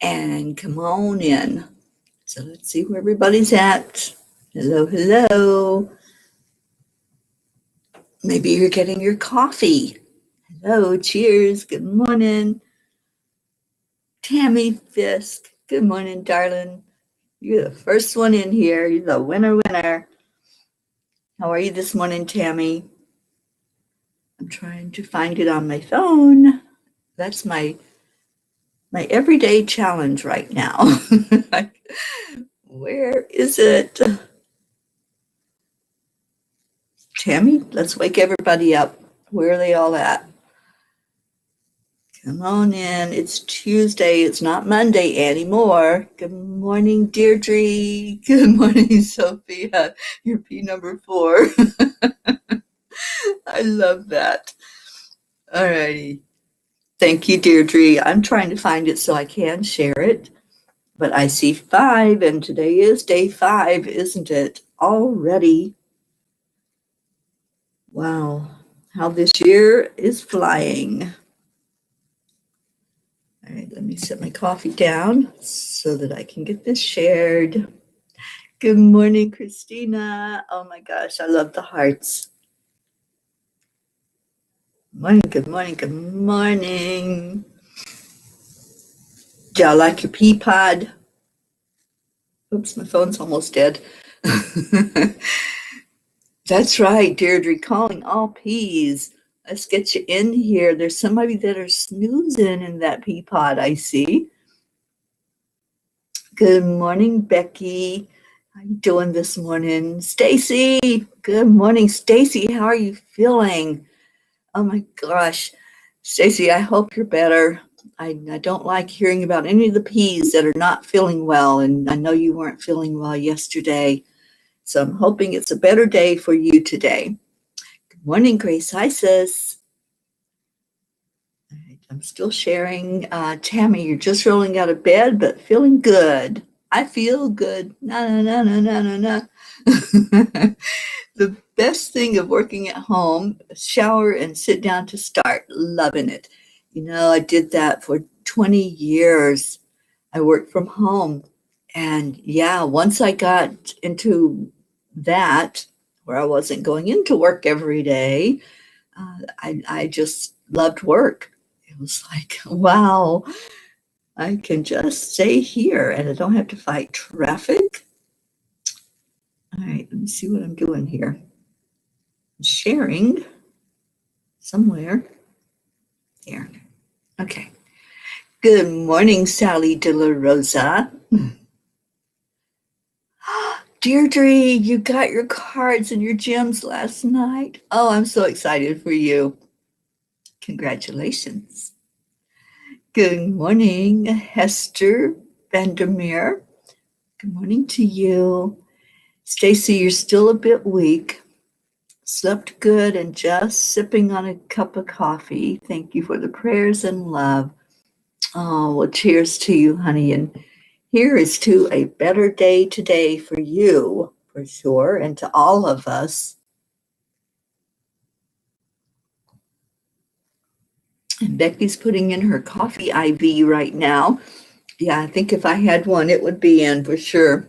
and come on in. So let's see where everybody's at. Hello, hello. Maybe you're getting your coffee. Hello, cheers. Good morning. Tammy Fisk. Good morning, darling. You're the first one in here. You're the winner. How are you this morning, Tammy? I'm trying to find it on my phone. That's my everyday challenge right now. Where is it? Tammy, let's wake everybody up. Where are they all at? Come on in. It's Tuesday. It's not Monday anymore. Good morning, Deirdre. Good morning, Sophia. You're P number 4. I love that. All righty. Thank you, Deirdre. I'm trying to find it so I can share it. But I see 5, and today is day 5, isn't it? Already. Wow. How this year is flying. All right, let me set my coffee down so that I can get this shared. Good morning, Christina. Oh my gosh, I love the hearts. Good morning. Do y'all like your pea pod? Oops, my phone's almost dead. That's right, Deirdre, calling all peas. Let's get you in here. There's somebody that are snoozing in that pea pod, I see. Good morning, Becky. How you doing this morning? Stacy, good morning. Stacy, how are you feeling? Oh my gosh. Stacy, I hope you're better. I don't like hearing about any of the peas that are not feeling well, and I know you weren't feeling well yesterday. So I'm hoping it's a better day for you today. Good morning, Grace Isis. All right, I'm still sharing. Tammy, you're just rolling out of bed, but feeling good. I feel good. No. The best thing of working at home, shower and sit down to start. Loving it. You know, I did that for 20 years. I worked from home. And yeah, once I got into that, where I wasn't going into work every day, I just loved work. It was like, wow, I can just stay here and I don't have to fight traffic. All right, let me see what I'm doing here. I'm sharing somewhere. Here. Okay. Good morning, Sally De La Rosa. Deirdre, you got your cards and your gems last night. Oh, I'm so excited for you. Congratulations. Good morning, Hester Vandermeer. Good morning to you. Stacy, you're still a bit weak. Slept good and just sipping on a cup of coffee. Thank you for the prayers and love. Oh, well, cheers to you, honey. And here is to a better day today for you, for sure, and to all of us. And Becky's putting in her coffee IV right now. Yeah, I think if I had one, it would be in for sure.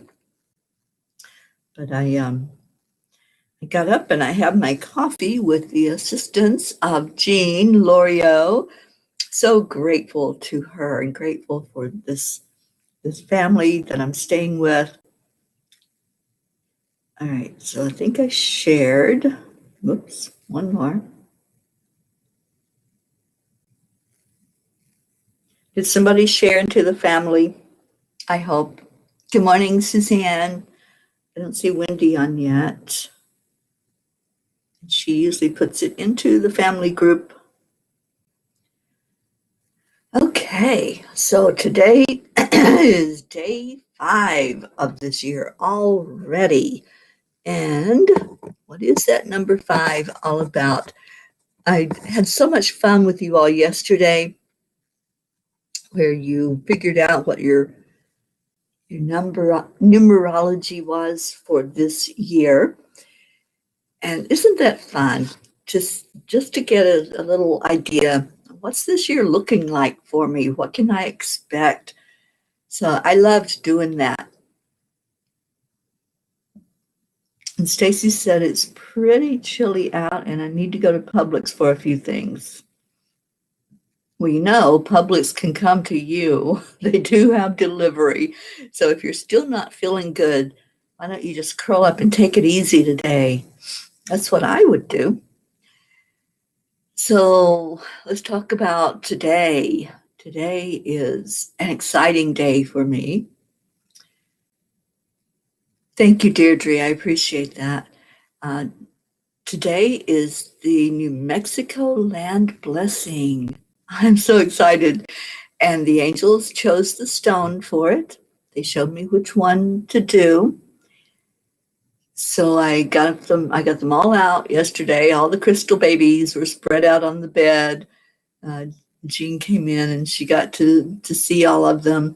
But I got up and I have my coffee with the assistance of Jean Lorio. So grateful to her and grateful for this family that I'm staying with. All right, so I think I shared. Whoops, one more. Did somebody share into the family? I hope. Good morning, Suzanne. I don't see Wendy on yet. She usually puts it into the family group. Okay, so today is day 5 of this year already. And what is that number 5 all about? I had so much fun with you all yesterday where you figured out what your numerology was for this year. And isn't that fun? Just to get a little idea, what's this year looking like for me? What can I expect? So I loved doing that. And Stacy said it's pretty chilly out and I need to go to Publix for a few things. Well, Publix can come to you. They do have delivery. So if you're still not feeling good, why don't you just curl up and take it easy today? That's what I would do. So let's talk about today. Today is an exciting day for me. Thank you, Deirdre. I appreciate that. Today is the New Mexico Land Blessing. I'm so excited. And the angels chose the stone for it. They showed me which one to do. So I got them all out yesterday. All the crystal babies were spread out on the bed. Jean came in and she got to see all of them.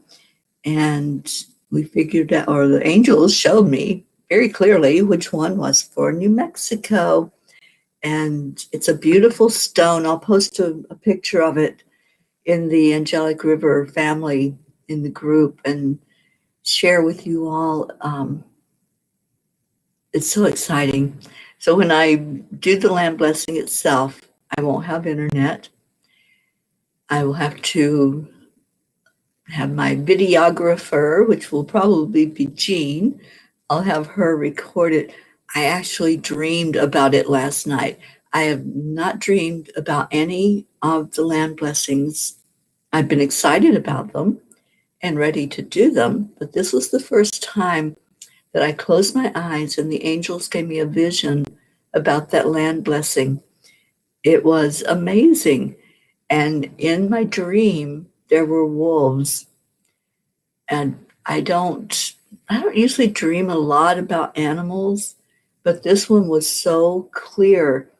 And we figured out, or the angels showed me very clearly which one was for New Mexico. And it's a beautiful stone. I'll post a picture of it in the Angelic River family in the group and share with you all. It's so exciting. So when I do the land blessing itself, I won't have internet. I will have to have my videographer, which will probably be Jean. I'll have her record it. I actually dreamed about it last night. I have not dreamed about any of the land blessings. I've been excited about them and ready to do them, but this was the first time that I closed my eyes and the angels gave me a vision about that land blessing. It was amazing. And in my dream, there were wolves. And I don't usually dream a lot about animals, but this one was so clear.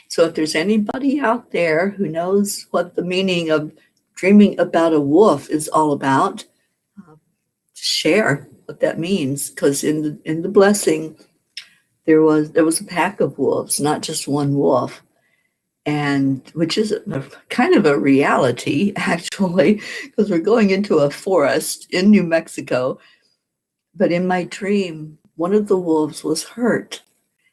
So if there's anybody out there who knows what the meaning of dreaming about a wolf is all about, share what that means. Because in the blessing, there was a pack of wolves, not just one wolf, and which is kind of a reality actually, because we're going into a forest in New Mexico. But in my dream, one of the wolves was hurt.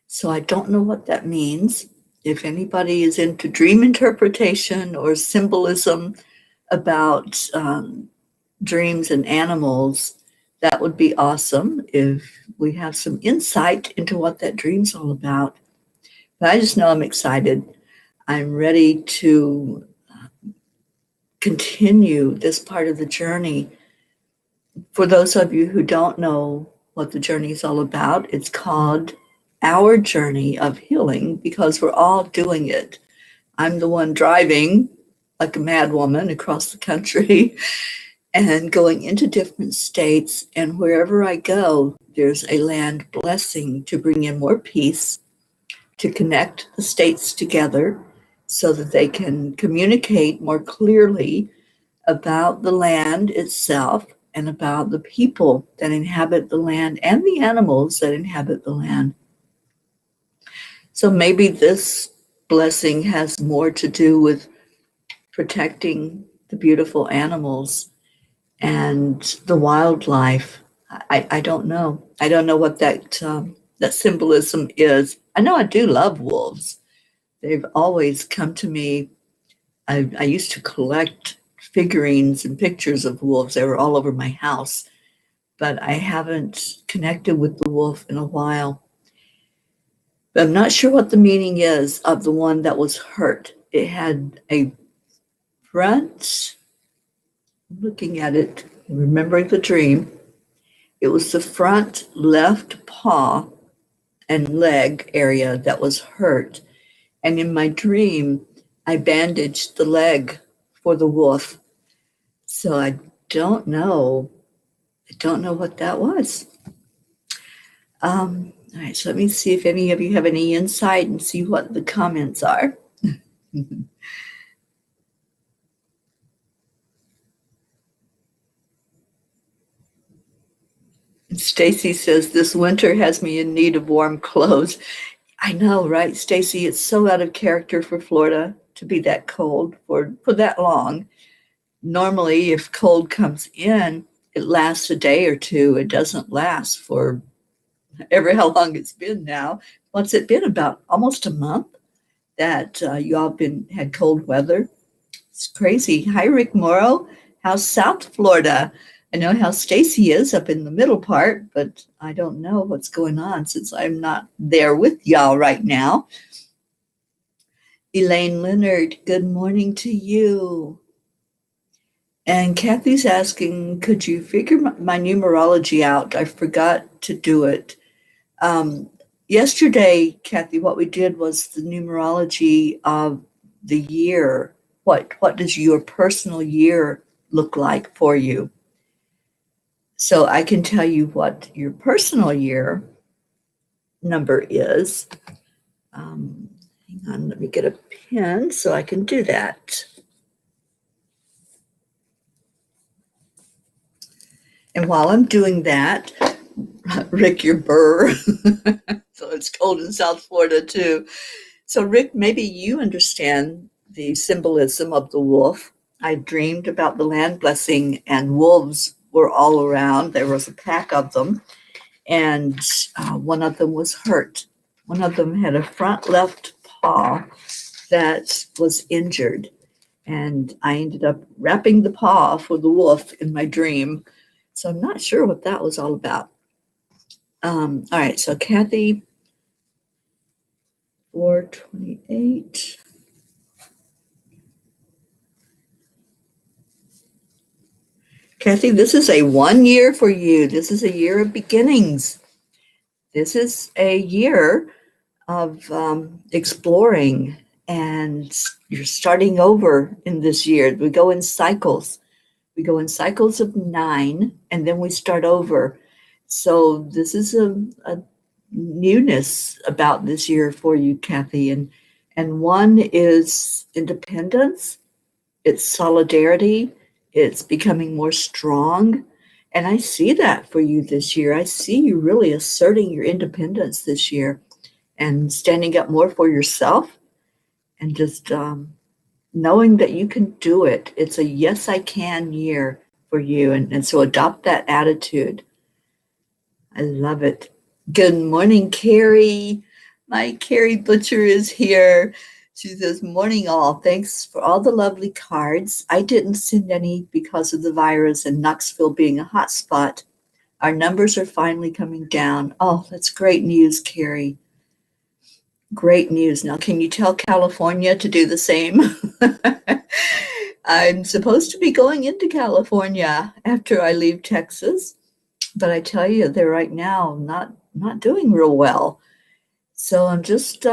So I don't know what that means. If anybody is into dream interpretation or symbolism about dreams and animals, that would be awesome if we have some insight into what that dream's all about. But I just know I'm excited. I'm ready to continue this part of the journey. For those of you who don't know what the journey is all about, it's called Our Journey of Healing because we're all doing it. I'm the one driving like a mad woman across the country and going into different states. And wherever I go, there's a land blessing to bring in more peace, to connect the states together so that they can communicate more clearly about the land itself and about the people that inhabit the land and the animals that inhabit the land. So maybe this blessing has more to do with protecting the beautiful animals and the wildlife. I don't know. I don't know what that symbolism is. I know I do love wolves. They've always come to me. I used to collect figurines and pictures of wolves. They were all over my house, but I haven't connected with the wolf in a while. But I'm not sure what the meaning is of the one that was hurt. It had a front, looking at it, remembering the dream, it was the front left paw and leg area that was hurt. And in my dream, I bandaged the leg for the wolf. So I don't know. What that was. All right, so let me see if any of you have any insight and see what the comments are. Stacy says, this winter has me in need of warm clothes. I know, right, Stacy? It's so out of character for Florida to be that cold for that long. Normally, if cold comes in, it lasts a day or two. It doesn't last for ever how long it's been now. What's it been, about almost a month that you all had cold weather? It's crazy. Hi, Rick Morrow. How's South Florida? I know how Stacy is up in the middle part, but I don't know what's going on since I'm not there with y'all right now. Elaine Leonard, good morning to you. And Kathy's asking, could you figure my numerology out? I forgot to do it. Yesterday, Kathy, what we did was the numerology of the year. What does your personal year look like for you? So I can tell you what your personal year number is. Hang on, let me get a pen so I can do that. And while I'm doing that, Rick, you're burr. So it's cold in South Florida too. So Rick, maybe you understand the symbolism of the wolf. I dreamed about the land blessing and wolves were all around. There was a pack of them, and one of them was hurt. One of them had a front left paw that was injured, and I ended up wrapping the paw for the wolf in my dream. So I'm not sure what that was all about. All right, so Kathy, 428. Kathy, this is a 1 year for you. This is a year of beginnings. This is a year of exploring, and you're starting over in this year. We go in cycles. We go in cycles of 9, and then we start over. So this is a newness about this year for you, Kathy. And one is independence. It's solidarity. It's becoming more strong. And I see that for you this year. I see you really asserting your independence this year and standing up more for yourself and just knowing that you can do it. It's a yes, I can year for you. And so adopt that attitude. I love it. Good morning, Carrie. My Carrie Butcher is here. She says, morning all. Thanks for all the lovely cards. I didn't send any because of the virus and Knoxville being a hot spot. Our numbers are finally coming down. Oh, that's great news, Carrie. Great news. Now, can you tell California to do the same? I'm supposed to be going into California after I leave Texas, but I tell you, they're right now not doing real well. So I'm just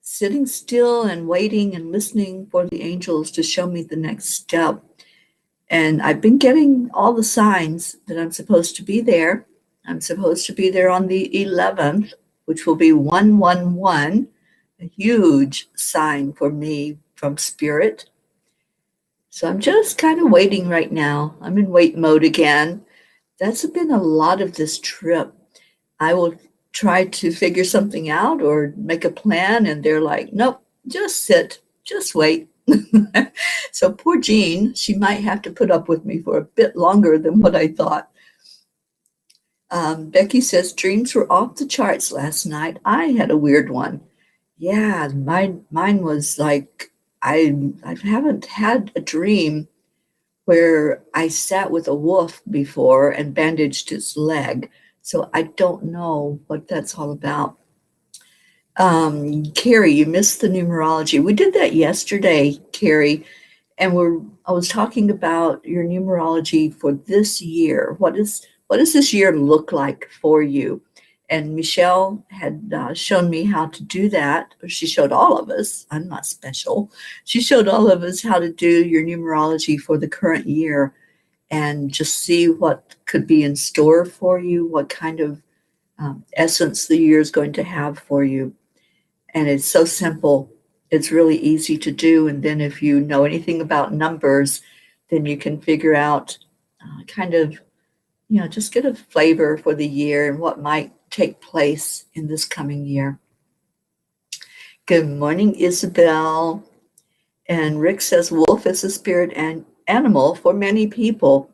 sitting still and waiting and listening for the angels to show me the next step. And I've been getting all the signs that I'm supposed to be there. I'm supposed to be there on the 11th, which will be 111, a huge sign for me from Spirit. So I'm just kind of waiting right now. I'm in wait mode again. That's been a lot of this trip. I will try to figure something out or make a plan, and they're like, nope, just sit, just wait. So poor Jean, she might have to put up with me for a bit longer than what I thought. Becky says, dreams were off the charts last night. I had a weird one. Yeah, mine was like, I haven't had a dream where I sat with a wolf before and bandaged its leg. So I don't know what that's all about. Carrie, you missed the numerology. We did that yesterday, Carrie, and I was talking about your numerology for this year. What does this year look like for you? And Michelle had shown me how to do that. She showed all of us. I'm not special. She showed all of us how to do your numerology for the current year and just see what could be in store for you, what kind of essence the year is going to have for you. And it's so simple. It's really easy to do. And then if you know anything about numbers, then you can figure out kind of, just get a flavor for the year and what might take place in this coming year. Good morning, Isabel. And Rick says wolf is a spirit and animal for many people.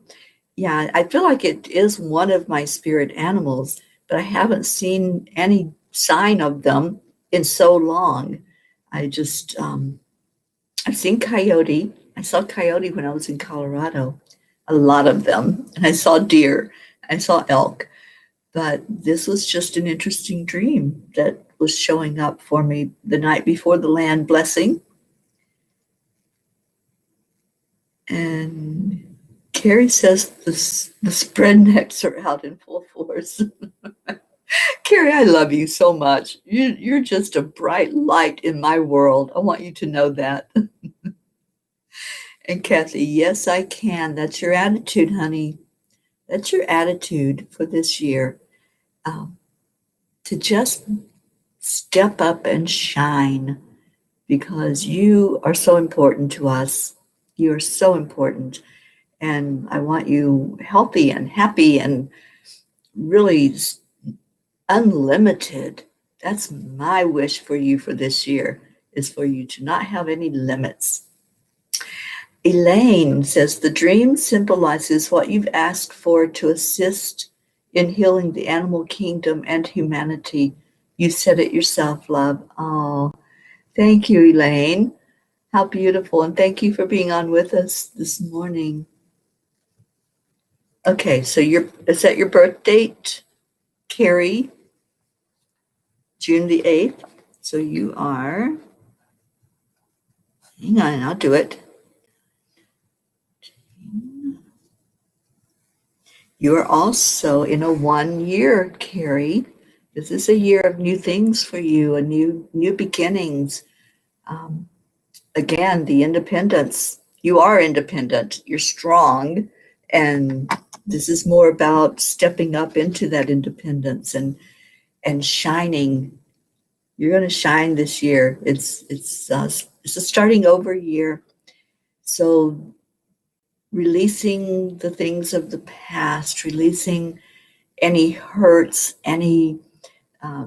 Yeah, I feel like it is one of my spirit animals, but I haven't seen any sign of them in so long. I just, I've seen coyote. I saw coyote when I was in Colorado, a lot of them. And I saw deer, I saw elk. But this was just an interesting dream that was showing up for me the night before the land blessing. And Carrie says the spreadnecks are out in full force. Carrie, I love you so much. You're just a bright light in my world. I want you to know that. And Kathy, yes, I can. That's your attitude, honey. That's your attitude for this year. Um, to just step up and shine because you are so important to us. You are so important. And I want you healthy and happy and really unlimited. That's my wish for you for this year, is for you to not have any limits. Elaine says the dream symbolizes what you've asked for to assist in healing the animal kingdom and humanity. You said it yourself, love. Oh, thank you, Elaine. How beautiful. And thank you for being on with us this morning. Okay, so is that your birth date, Carrie? June the 8th. So you are, hang on, I'll do it. You are also in a 1 year, Carrie. This is a year of new things for you, a new beginnings. Again, the independence. You are independent. You're strong, and this is more about stepping up into that independence and shining. You're going to shine this year. It's a starting over year. So releasing the things of the past, releasing any hurts, any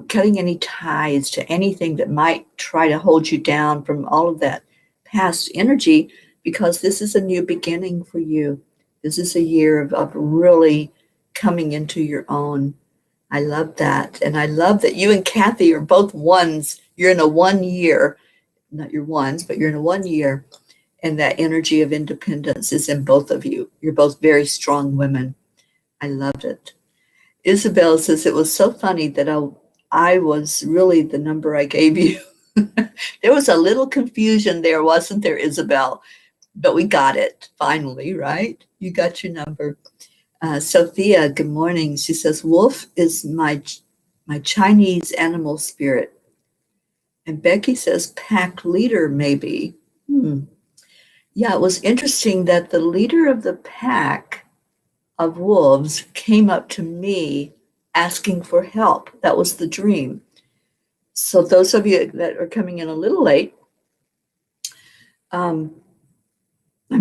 cutting any ties to anything that might try to hold you down from all of that past energy, because this is a new beginning for you. This is a year of really coming into your own. I love that. And I love that you and Kathy are both ones. You're in a 1 year, not your ones, but you're in a 1 year. And that energy of independence is in both of you. You're both very strong women. I loved it. Isabel says it was so funny that I was really the number I gave you. There was a little confusion there, wasn't there, Isabel? But we got it finally, right? You got your number. Sophia, good morning. She says, wolf is my Chinese animal spirit. And Becky says, pack leader, maybe. Yeah, it was interesting that the leader of the pack of wolves came up to me asking for help. That was the dream. So those of you that are coming in a little late, I'm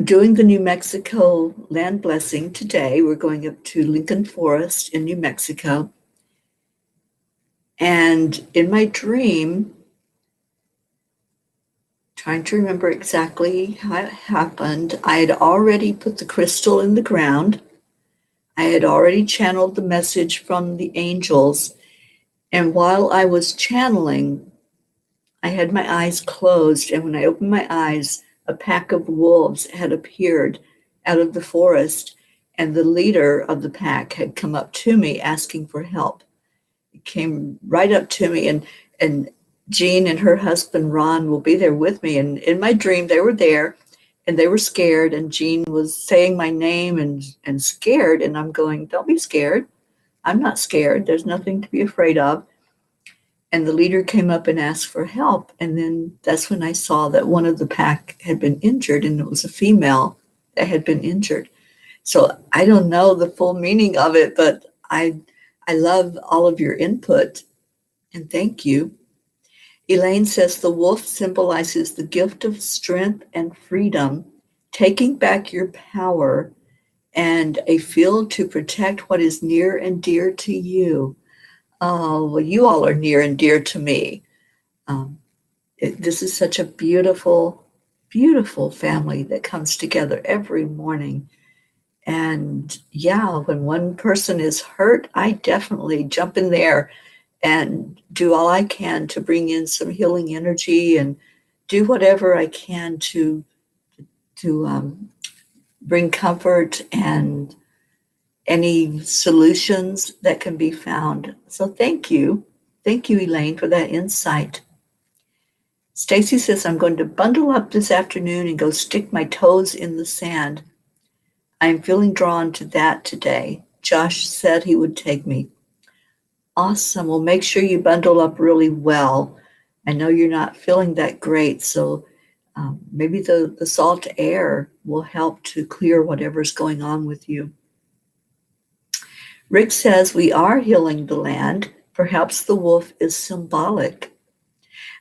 doing the New Mexico land blessing today. We're going up to Lincoln Forest in New Mexico. And in my dream, trying to remember exactly how it happened, I had already put the crystal in the ground. I had already channeled the message from the angels. And while I was channeling, I had my eyes closed. And when I opened my eyes, a pack of wolves had appeared out of the forest. And the leader of the pack had come up to me asking for help. He came right up to me. And Jean and her husband, Ron, will be there with me. And in my dream, they were there. And they were scared, and Jean was saying my name and scared, and I'm going, don't be scared. I'm not scared. There's nothing to be afraid of. And the leader came up and asked for help, and then that's when I saw that one of the pack had been injured, and it was a female that had been injured. So I don't know the full meaning of it, but I love all of your input, and thank you. Elaine says the wolf symbolizes the gift of strength and freedom, taking back your power, and a field to protect what is near and dear to you. Oh, well, you all are near and dear to me. This is such a beautiful, beautiful family that comes together every morning. And yeah, when one person is hurt, I definitely jump in there and do all I can to bring in some healing energy and do whatever I can to bring comfort and any solutions that can be found. So thank you, Elaine, for that insight. Stacy says I'm going to bundle up this afternoon and go stick my toes in the sand. I'm feeling drawn to that today. Josh said he would take me. Awesome. Well, make sure you bundle up really well. I know you're not feeling that great, so maybe the salt air will help to clear whatever's going on with you. Rick says we are healing the land. Perhaps the wolf is symbolic.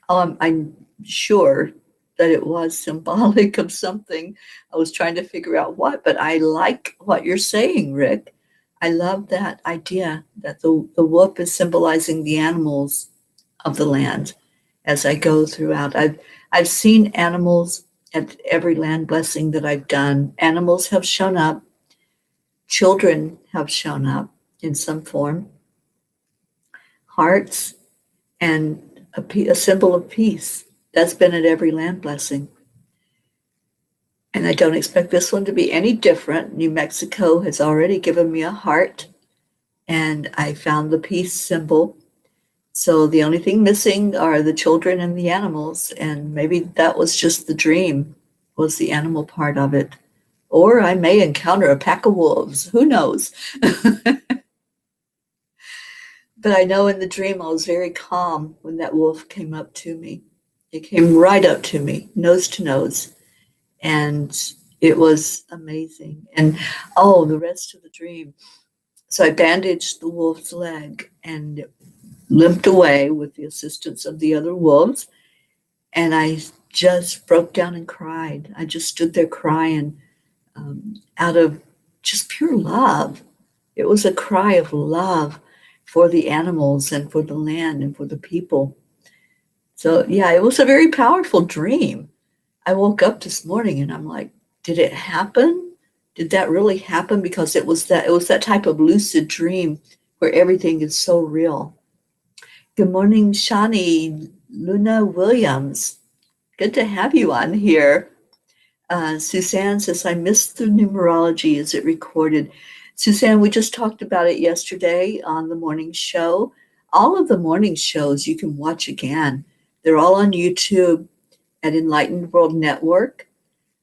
I'm sure that it was symbolic of something. I was trying to figure out what, but I like what you're saying, Rick. I love that idea that the wolf is symbolizing the animals of the land as I go throughout. I've seen animals at every land blessing that I've done. Animals have shown up. Children have shown up in some form. Hearts and a symbol of peace. That's been at every land blessing. And I don't expect this one to be any different. New Mexico has already given me a heart, and I found the peace symbol. So the only thing missing are the children and the animals, and maybe that was just the dream, was the animal part of it. Or I may encounter a pack of wolves. Who knows? But I know in the dream I was very calm when that wolf came up to me. It came right up to me, nose to nose. And it was amazing. And the rest of the dream. So I bandaged the wolf's leg and limped away with the assistance of the other wolves. And I just broke down and cried. I just stood there crying out of just pure love. It was a cry of love for the animals and for the land and for the people. So yeah, it was a very powerful dream. I woke up this morning and I'm like, did it happen? Did that really happen? Because it was that type of lucid dream where everything is so real. Good morning, Shani Luna Williams. Good to have you on here. Suzanne says, I missed the numerology. Is it recorded? Suzanne, we just talked about it yesterday on the morning show. All of the morning shows you can watch again. They're all on YouTube at Enlightened World Network.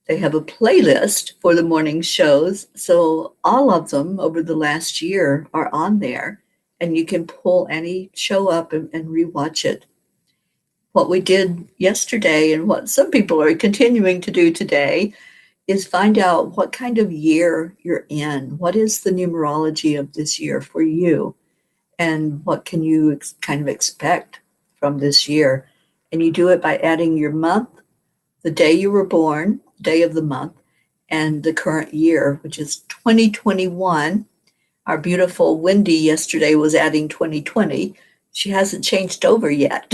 They have a playlist for the morning shows. So all of them over the last year are on there. And you can pull any show up and rewatch it. What we did yesterday and what some people are continuing to do today is find out what kind of year you're in. What is the numerology of this year for you? And what can you kind of expect from this year? And you do it by adding your month, the day you were born, day of the month, and the current year, which is 2021. Our beautiful Wendy yesterday was adding 2020. She hasn't changed over yet.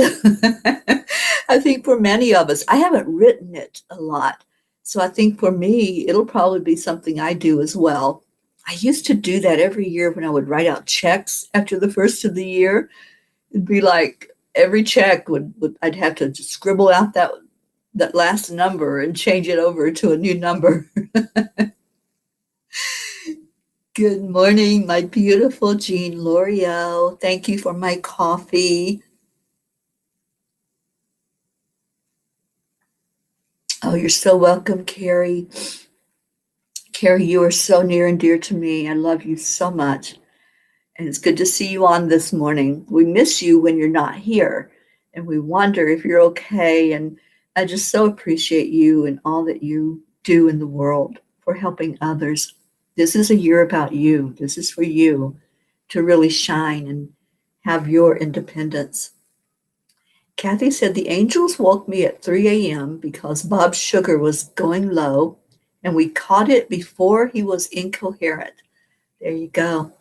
I think for many of us, I haven't written it a lot. So I think for me, it'll probably be something I do as well. I used to do that every year when I would write out checks after the first of the year. It'd be like every check I'd have to just scribble out that last number and change it over to a new number. Good morning, my beautiful Jean L'Oreal. Thank you for my coffee. Oh, you're so welcome, Carrie. Carrie, you are so near and dear to me. I love you so much. And it's good to see you on this morning. We miss you when you're not here. And we wonder if you're okay. And I just so appreciate you and all that you do in the world for helping others. This is a year about you. This is for you to really shine and have your independence. Kathy said, the angels woke me at 3 a.m. because Bob's sugar was going low, and we caught it before he was incoherent. There you go.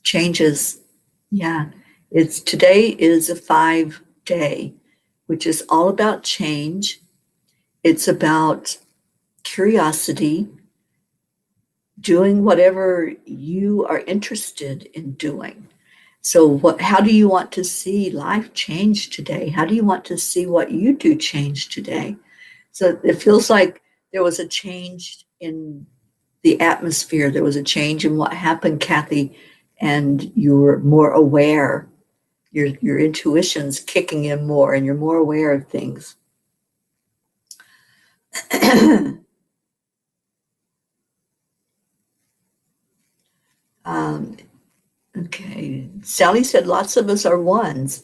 Changes. Yeah. Today is a 5-day, which is all about change. It's about curiosity, doing whatever you are interested in doing. So how do you want to see life change today? How do you want to see what you do change today? So it feels like there was a change in the atmosphere. There was a change in what happened, Kathy, and you were more aware. Your intuition's kicking in more, and you're more aware of things. Okay, Sally said lots of us are ones.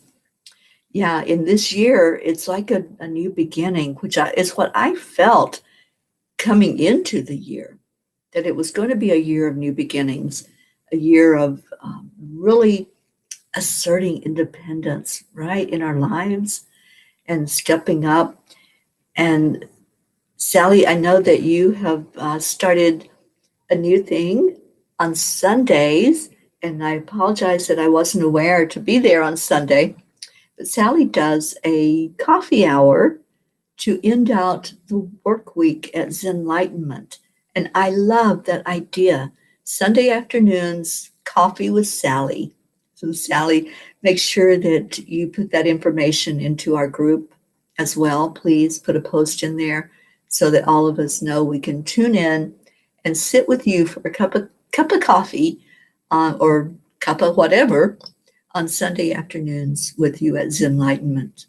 Yeah, in this year, it's like a new beginning, which is what I felt coming into the year, that it was going to be a year of new beginnings, a year of really asserting independence, right, in our lives and stepping up. And Sally, I know that you have started a new thing on Sundays, and I apologize that I wasn't aware to be there on Sunday. But Sally does a coffee hour to end out the work week at Zenlightenment. And I love that idea. Sunday afternoons, coffee with Sally. So Sally, make sure that you put that information into our group as well. Please put a post in there so that all of us know we can tune in and sit with you for a cup of coffee or cup of whatever on Sunday afternoons with you at Zenlightenment.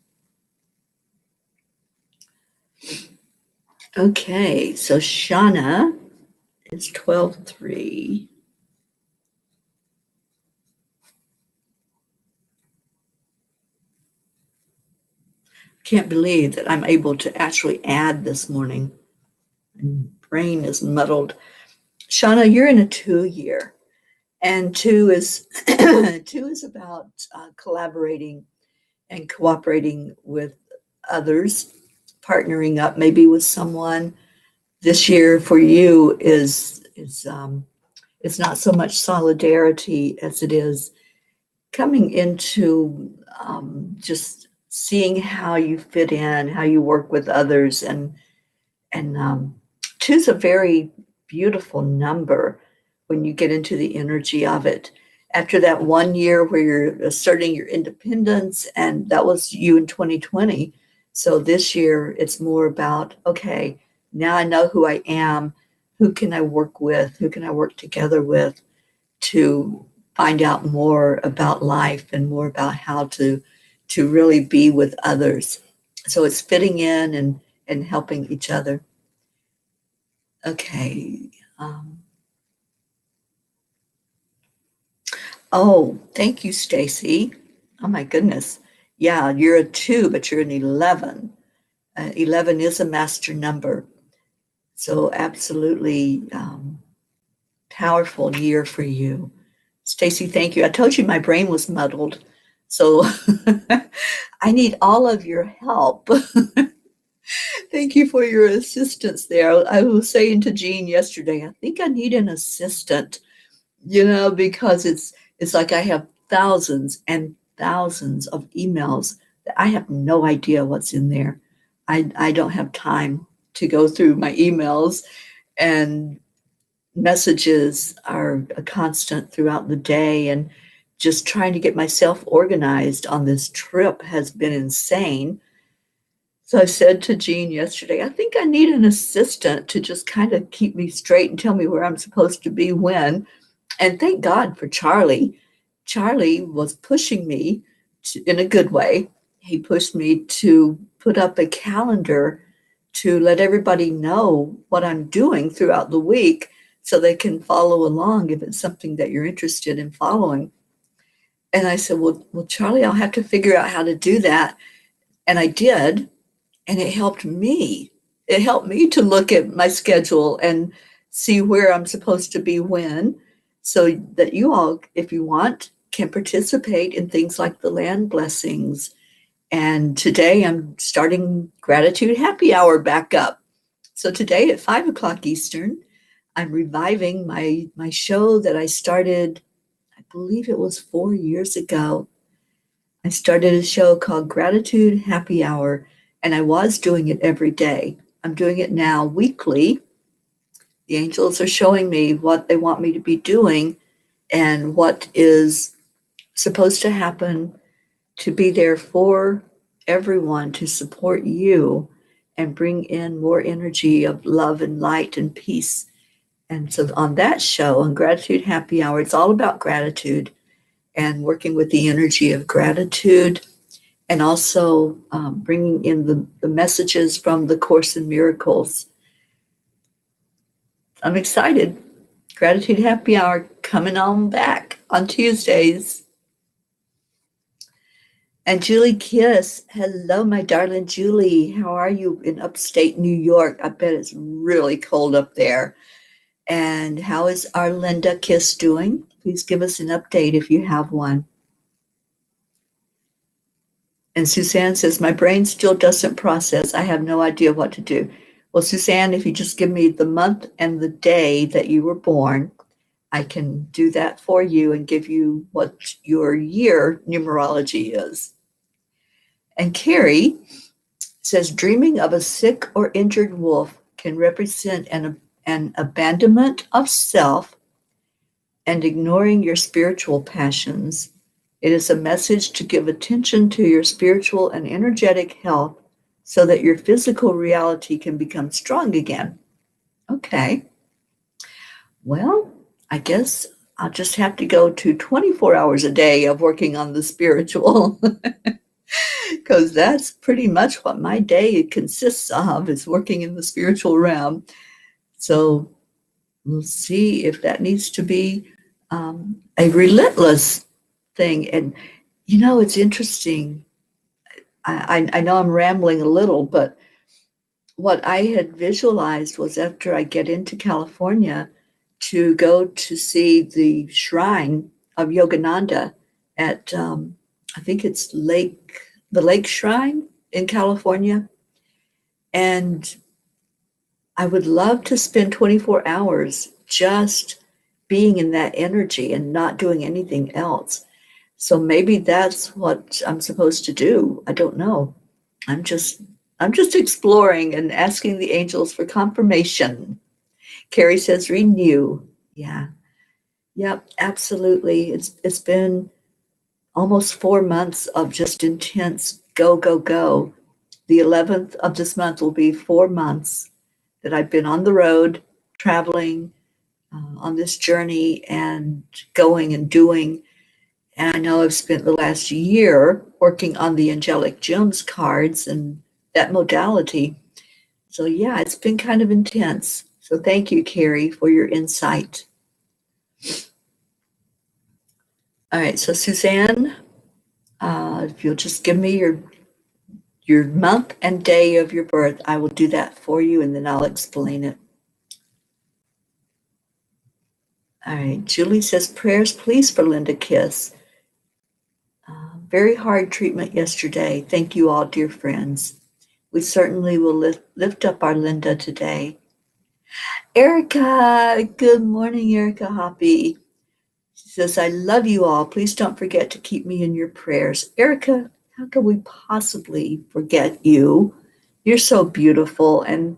Okay, so Shauna is 12:03. Can't believe that I'm able to actually add this morning. My brain is muddled. Shauna, you're in a 2-year, and 2 is 2 is about collaborating and cooperating with others, partnering up maybe with someone. This year for you is it's not so much solidarity as it is coming into just seeing how you fit in, how you work with others, and 2 is a very beautiful number when you get into the energy of it. After that 1 year where you're asserting your independence, and that was you in 2020. So this year it's more about, okay, now I know who I am. Who can I work with? Who can I work together with to find out more about life and more about how to really be with others? So it's fitting in and helping each other. Okay. Oh, thank you, Stacy. Oh my goodness. Yeah, you're a 2, but you're an 11. 11 is a master number. So absolutely powerful year for you. Stacy, thank you. I told you my brain was muddled. So I need all of your help. Thank you for your assistance there. I was saying to Jean yesterday, I think I need an assistant, because it's like I have thousands and thousands of emails that I have no idea what's in there. I don't have time to go through my emails, and messages are a constant throughout the day, and just trying to get myself organized on this trip has been insane. So I said to Jean yesterday, I think I need an assistant to just kind of keep me straight and tell me where I'm supposed to be when. And thank God for Charlie. Charlie was pushing me in a good way. He pushed me to put up a calendar to let everybody know what I'm doing throughout the week so they can follow along if it's something that you're interested in following. And I said, well, Charlie, I'll have to figure out how to do that. And I did. And it helped me. It helped me to look at my schedule and see where I'm supposed to be when, so that you all, if you want, can participate in things like the land blessings. And today I'm starting Gratitude Happy Hour back up. So today at 5 o'clock Eastern, I'm reviving my show that I started, I believe it was 4 years ago. I started a show called Gratitude Happy Hour, and I was doing it every day. I'm doing it now weekly The angels are showing me what they want me to be doing and what is supposed to happen to be there for everyone, to support you and bring in more energy of love and light and peace. And so on that show, on Gratitude Happy Hour, it's all about gratitude and working with the energy of gratitude, and also bringing in the messages from the Course in Miracles. I'm excited. Gratitude Happy Hour coming on back on Tuesdays. And Julie Kiss, hello, my darling Julie. How are you in upstate New York? I bet it's really cold up there. And how is our Linda Kiss doing? Please give us an update if you have one. And Suzanne says, my brain still doesn't process. I have no idea what to do. Well, Suzanne, if you just give me the month and the day that you were born, I can do that for you and give you what your year numerology is. And Carrie says, dreaming of a sick or injured wolf can represent an abandonment of self and ignoring your spiritual passions. It is a message to give attention to your spiritual and energetic health so that your physical reality can become strong again. Okay. Well, I guess I'll just have to go to 24 hours a day of working on the spiritual, because that's pretty much what my day consists of, is working in the spiritual realm. So we'll see if that needs to be a relentless thing. And, you know, it's interesting. I know I'm rambling a little, but what I had visualized was, after I get into California, to go to see the shrine of Yogananda at, I think it's the Lake Shrine in California. And I would love to spend 24 hours just being in that energy and not doing anything else. So maybe that's what I'm supposed to do. I don't know. I'm just exploring and asking the angels for confirmation. Carrie says renew. Yeah. Yep, absolutely. It's been almost 4 months of just intense go, go, go. The 11th of this month will be 4 months that I've been on the road, traveling on this journey and going and doing. And I know I've spent the last year working on the angelic gems cards and that modality. So yeah, it's been kind of intense. So thank you, Carrie, for your insight. All right, so Suzanne, if you'll just give me your month and day of your birth, I will do that for you, and then I'll explain it. All right, Julie says, prayers, please, for Linda Kiss. Very hard treatment yesterday. Thank you all, dear friends. We certainly will lift up our Linda today. Erica, good morning, Erica Hoppy. She says, I love you all. Please don't forget to keep me in your prayers. Erica, how could we possibly forget you? You're so beautiful and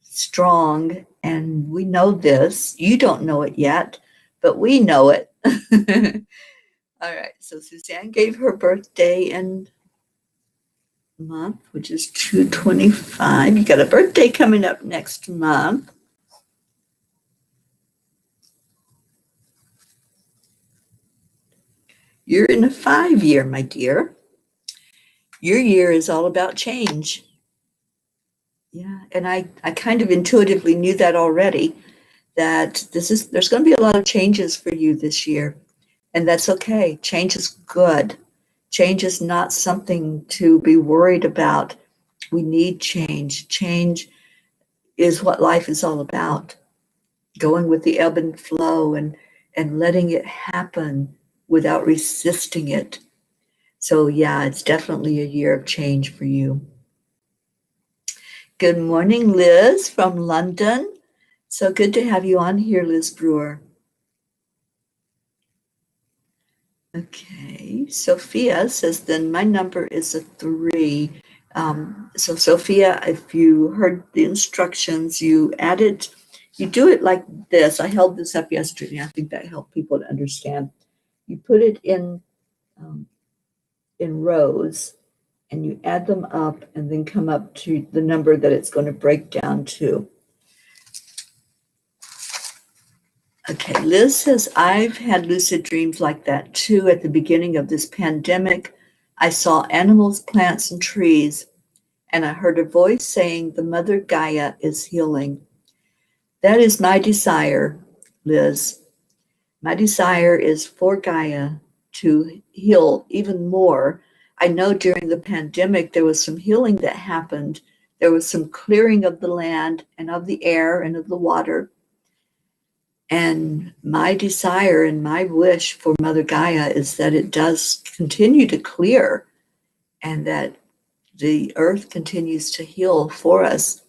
strong, and we know this. You don't know it yet, but we know it. All right, so Suzanne gave her birthday and month, which is 2/25. You got a birthday coming up next month. You're in a 5-year, my dear. Your year is all about change. Yeah, and I kind of intuitively knew that already, that there's going to be a lot of changes for you this year. And that's okay. Change is good. Change is not something to be worried about. We need change. Change is what life is all about. Going with the ebb and flow and letting it happen without resisting it. So yeah, it's definitely a year of change for you. Good morning, Liz from London. So good to have you on here, Liz Brewer. Okay, Sophia says, then my number is a 3. So Sophia, if you heard the instructions, you added You do it like this. I held this up yesterday. I think that helped people to understand. You put it um, in rows, and you add them up and then come up to the number that it's going to break down to. Okay, Liz says, I've had lucid dreams like that too. At the beginning of this pandemic, I saw animals, plants, and trees, and I heard a voice saying, the Mother Gaia is healing. That is my desire, Liz. My desire is for Gaia to heal even more. I know during the pandemic, there was some healing that happened. There was some clearing of the land and of the air and of the water. And my desire and my wish for Mother Gaia is that it does continue to clear and that the earth continues to heal for us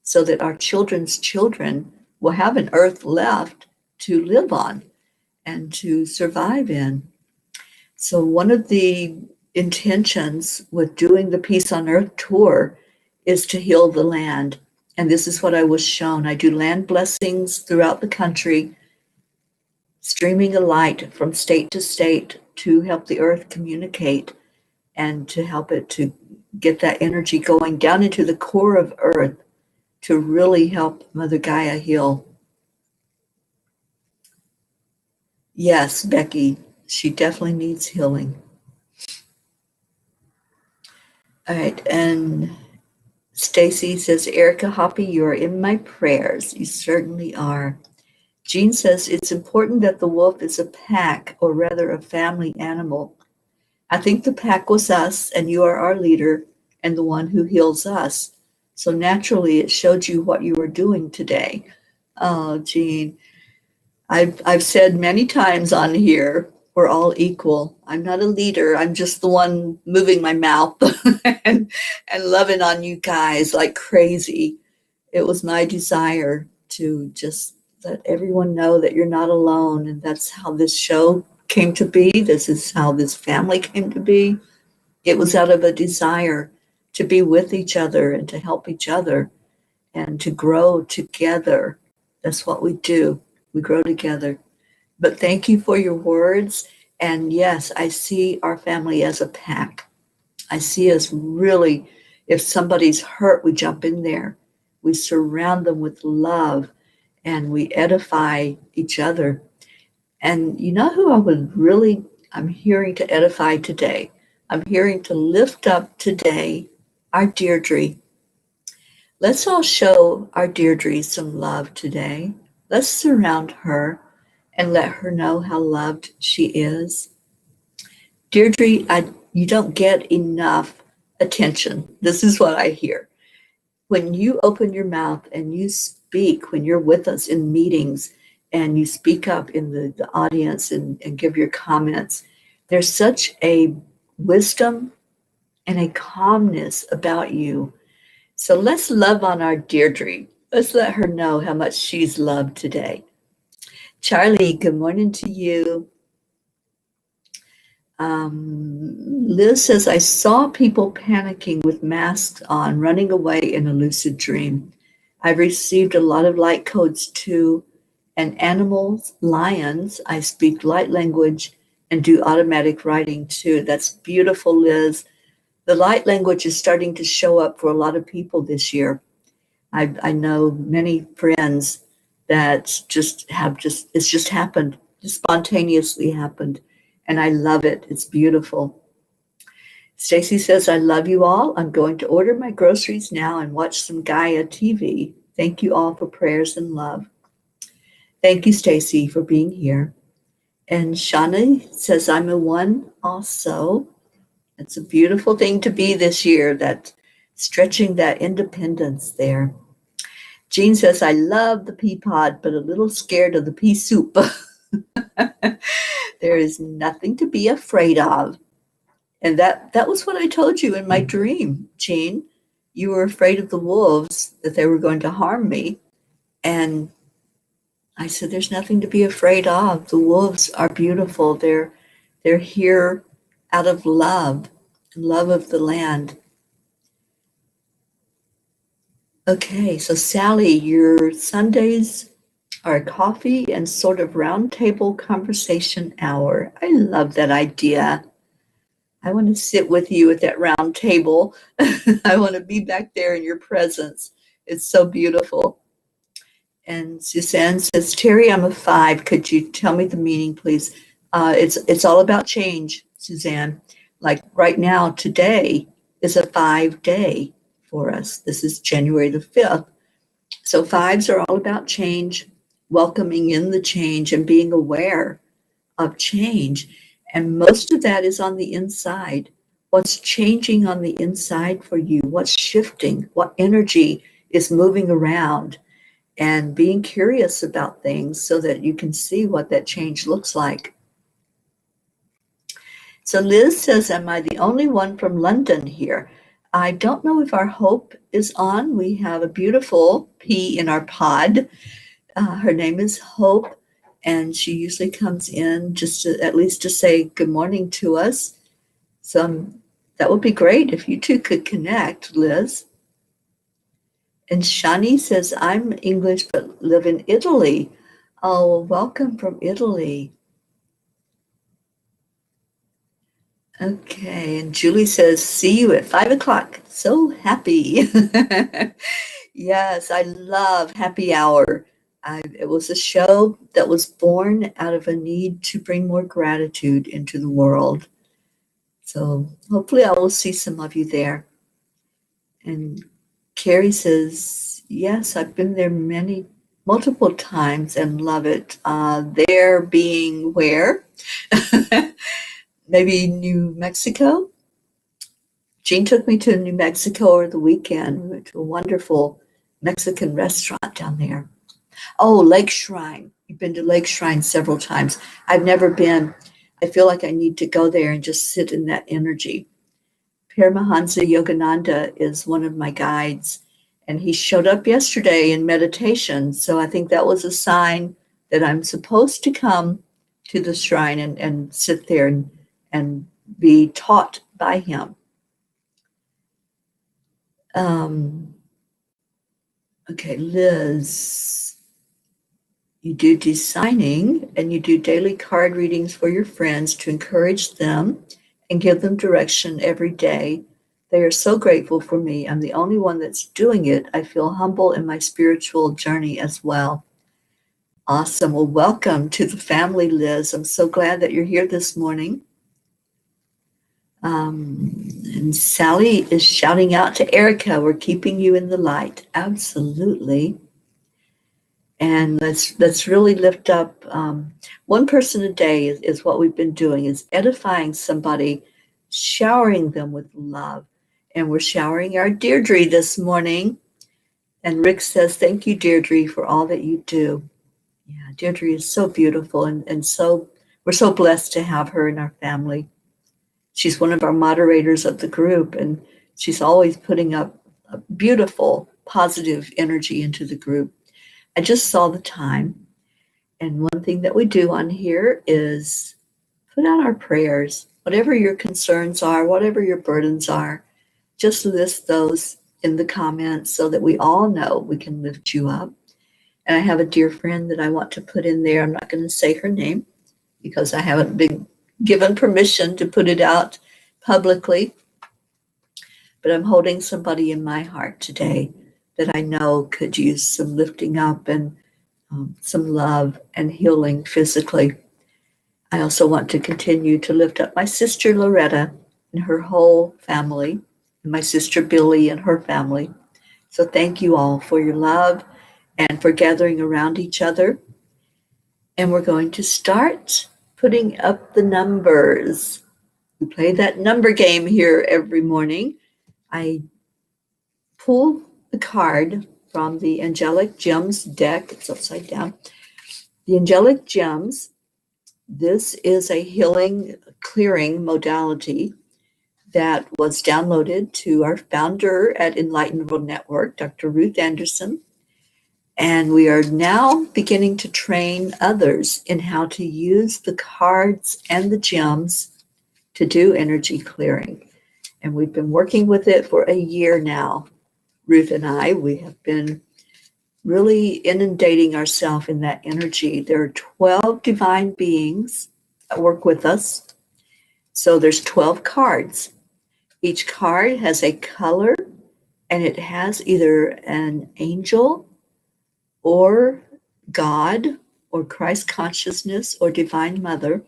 so that our children's children will have an earth left to live on and to survive in. So one of the intentions with doing the Peace on Earth tour is to heal the land. And this is what I was shown. I do land blessings throughout the country, streaming a light from state to state to help the earth communicate and to help it to get that energy going down into the core of earth to really help Mother Gaia heal. Yes, Becky, she definitely needs healing. All right, and Stacy says, Erica Hoppy, you are in my prayers. You certainly are. Jean says, it's important that the wolf is a pack, or rather a family animal. I think the pack was us, and you are our leader and the one who heals us. So naturally, it showed you what you were doing today. Oh, Jean, I've said many times on here, we're all equal. I'm not a leader. I'm just the one moving my mouth and loving on you guys like crazy. It was my desire to just let everyone know that you're not alone. And that's how this show came to be. This is how this family came to be. It was out of a desire to be with each other and to help each other and to grow together. That's what we do. We grow together. But thank you for your words. And yes, I see our family as a pack. I see us really, if somebody's hurt, we jump in there. We surround them with love and we edify each other. And you know who I'm hearing to edify today? I'm hearing to lift up today our Deirdre. Let's all show our Deirdre some love today. Let's surround her and let her know how loved she is. Deirdre, you don't get enough attention. This is what I hear. When you open your mouth and you speak, when you're with us in meetings and you speak up in the audience and give your comments, there's such a wisdom and a calmness about you. So let's love on our Deirdre. Let's let her know how much she's loved today. Charlie, good morning to you. Liz says, I saw people panicking with masks on, running away in a lucid dream. I've received a lot of light codes too, and animals, lions, I speak light language and do automatic writing too. That's beautiful, Liz. The light language is starting to show up for a lot of people this year. I know many friends that it's just happened, just spontaneously happened. And I love it. It's beautiful. Stacy says, I love you all. I'm going to order my groceries now and watch some Gaia TV. Thank you all for prayers and love. Thank you, Stacy, for being here. And Shauna says, I'm a one also. It's a beautiful thing to be this year, that stretching that independence there. Jean says, I love the pea pod, but a little scared of the pea soup. There is nothing to be afraid of. And that was what I told you in my dream, Jean. You were afraid of the wolves, that they were going to harm me. And I said, there's nothing to be afraid of. The wolves are beautiful. They're here out of love of the land. Okay, so Sally, your Sundays our coffee and sort of roundtable conversation hour. I love that idea. I want to sit with you at that round table. I want to be back there in your presence. It's so beautiful. And Suzanne says, Teri, I'm a 5. Could you tell me the meaning, please? It's all about change, Suzanne. Like right now, today is a 5 day for us. This is January the 5th. So 5s are all about change, welcoming in the change and being aware of change. And most of that is on the inside. What's changing on the inside for you? What's shifting? What energy is moving around? And being curious about things so that you can see what that change looks like. So Liz says, am I the only one from London here? I don't know if our Hope is on. We have a beautiful P in our pod. Her name is Hope, and she usually comes in just to, at least to say good morning to us. So that would be great if you two could connect, Liz. And Shani says, I'm English but live in Italy. Oh, welcome from Italy. Okay, and Julie says, see you at 5 o'clock. So happy. Yes, I love Happy Hour. It was a show that was born out of a need to bring more gratitude into the world. So hopefully I will see some of you there. And Carrie says, yes, I've been there multiple times and love it. There being where? Maybe New Mexico? Jean took me to New Mexico over the weekend. We went to a wonderful Mexican restaurant down there. Oh, Lake Shrine. You've been to Lake Shrine several times. I've never been. I feel like I need to go there and just sit in that energy. Paramahansa Yogananda is one of my guides, and he showed up yesterday in meditation. So I think that was a sign that I'm supposed to come to the shrine and sit there and be taught by him. Okay, Liz, you do designing and you do daily card readings for your friends to encourage them and give them direction every day. They are so grateful for me. I'm the only one that's doing it. I feel humble in my spiritual journey as well. Awesome. Well, welcome to the family, Liz. I'm so glad that you're here this morning. And Sally is shouting out to Erica, we're keeping you in the light. Absolutely. And let's really lift up one person a day is what we've been doing, is edifying somebody, showering them with love. And we're showering our Deirdre this morning. And Rick says, thank you, Deirdre, for all that you do. Yeah, Deirdre is so beautiful, and so we're so blessed to have her in our family. She's one of our moderators of the group, and she's always putting up a beautiful, positive energy into the group. I just saw the time, and one thing that we do on here is put out our prayers. Whatever your concerns are, whatever your burdens are, just list those in the comments so that we all know we can lift you up. And I have a dear friend that I want to put in there. I'm not going to say her name because I haven't been given permission to put it out publicly. But I'm holding somebody in my heart today that I know could use some lifting up and some love and healing physically. I also want to continue to lift up my sister Loretta and her whole family, and my sister Billy and her family. So thank you all for your love and for gathering around each other. And we're going to start putting up the numbers. We play that number game here every morning. I pull the card from the Angelic Gems deck. It's upside down. The Angelic Gems, this is a healing clearing modality that was downloaded to our founder at Enlightened World Network, Dr. Ruth Anderson. And we are now beginning to train others in how to use the cards and the gems to do energy clearing. And we've been working with it for a year now. Ruth and I, we have been really inundating ourselves in that energy. There are 12 divine beings that work with us. So there's 12 cards. Each card has a color, and it has either an angel or God or Christ consciousness or Divine Mother.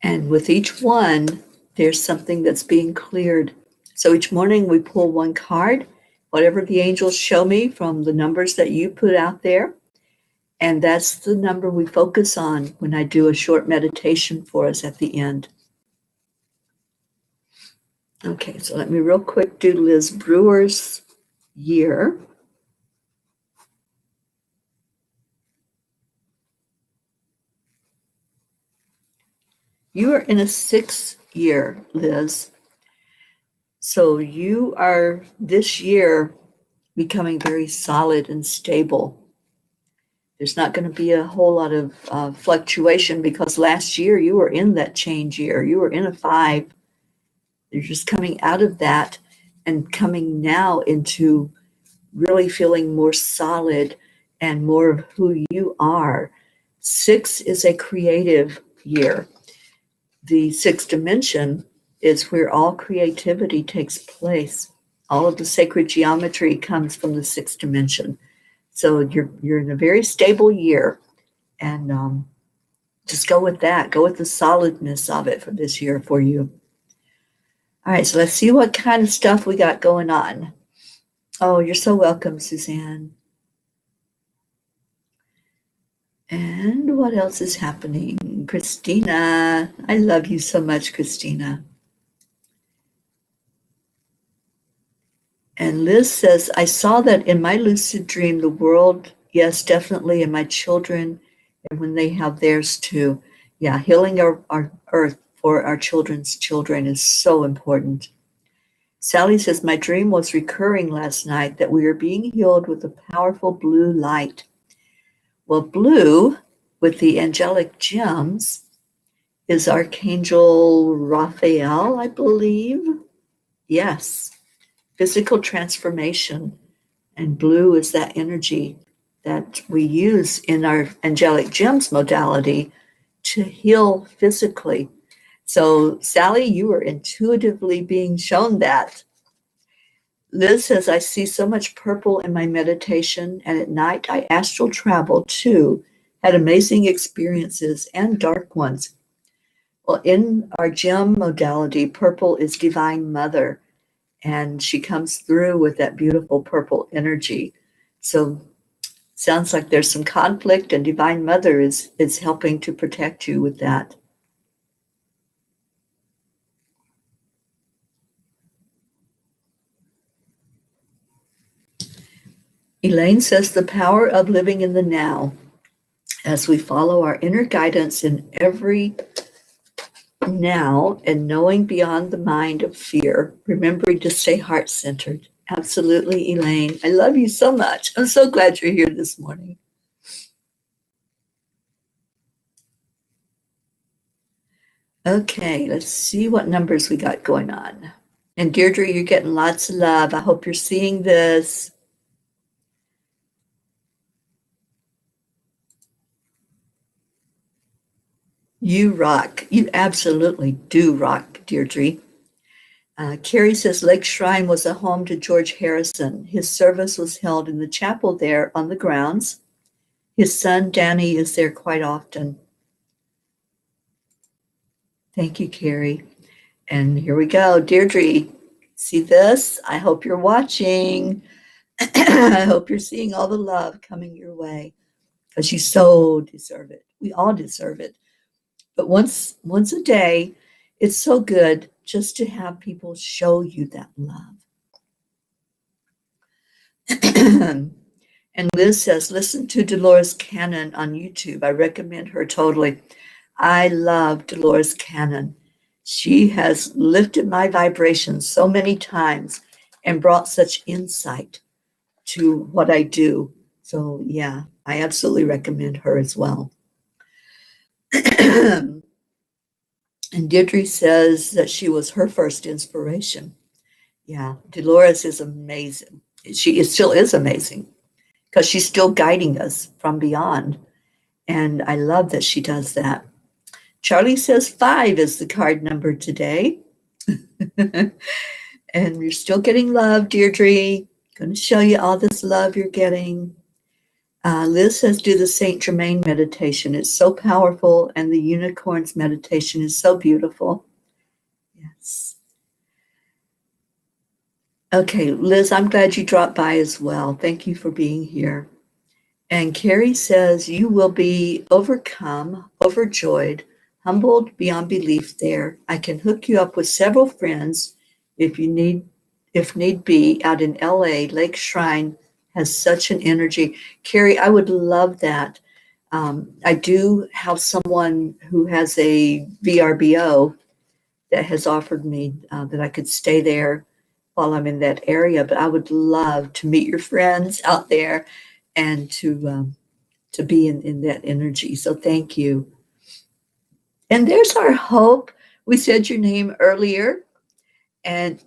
And with each one, there's something that's being cleared. So each morning we pull one card, whatever the angels show me from the numbers that you put out there. And that's the number we focus on when I do a short meditation for us at the end. Okay, so let me real quick do Liz Brewer's year. You are in a 6th year, Liz. So you are this year becoming very solid and stable. There's not going to be a whole lot of fluctuation because last year you were in that change year. You were in a 5. You're just coming out of that and coming now into really feeling more solid and more of who you are. 6 is a creative year. The 6th dimension is where all creativity takes place. All of the sacred geometry comes from the 6th dimension. So you're in a very stable year, and just go with that. Go with the solidness of it for this year for you. All right, so let's see what kind of stuff we got going on. Oh, you're so welcome, Suzanne. And what else is happening? Christina, I love you so much, Christina. And Liz says, I saw that in my lucid dream, the world, yes, definitely, and my children, and when they have theirs too. Yeah, healing our earth for our children's children is so important. Sally says, my dream was recurring last night that we are being healed with a powerful blue light. Well, blue, with the angelic gems, is Archangel Raphael, I believe. Yes. Physical transformation, and blue is that energy that we use in our angelic gems modality to heal physically. So, Sally, you are intuitively being shown that. Liz says, I see so much purple in my meditation, and at night I astral travel too, had amazing experiences and dark ones. Well, in our gem modality, purple is Divine Mother. And she comes through with that beautiful purple energy. So sounds like there's some conflict, and Divine Mother is helping to protect you with that. Elaine says the power of living in the now as we follow our inner guidance in every now and knowing beyond the mind of fear, remembering to stay heart-centered. Absolutely, Elaine. I love you so much. I'm so glad you're here this morning. Okay, let's see what numbers we got going on. And Deirdre, you're getting lots of love. I hope you're seeing this. You rock. You absolutely do rock, Deirdre. Carrie says Lake Shrine was a home to George Harrison. His service was held in the chapel there on the grounds. His son, Danny, is there quite often. Thank you, Carrie. And here we go. Deirdre, see this? I hope you're watching. I hope you're seeing all the love coming your way because you so deserve it. We all deserve it. But once a day, it's so good just to have people show you that love. And Liz says, listen to Dolores Cannon on YouTube. I recommend her totally. I love Dolores Cannon. She has lifted my vibrations so many times and brought such insight to what I do. So yeah, I absolutely recommend her as well. And Deirdre says that she was her first inspiration. Yeah, Dolores is amazing. She still is amazing because she's still guiding us from beyond. And I love that she does that. Charlie says 5 is the card number today. And you're still getting love, Deirdre. Going to show you all this love you're getting. Liz says, do the Saint Germain meditation. It's so powerful, and the unicorns meditation is so beautiful. Yes. Okay, Liz, I'm glad you dropped by as well. Thank you for being here. And Carrie says, you will be overcome, overjoyed, humbled beyond belief there. I can hook you up with several friends if need be, out in LA. Lake Shrine has such an energy. Carrie, I would love that. I do have someone who has a VRBO that has offered me that I could stay there while I'm in that area, but I would love to meet your friends out there and to be in that energy. So thank you. And there's our Hope. We said your name earlier, and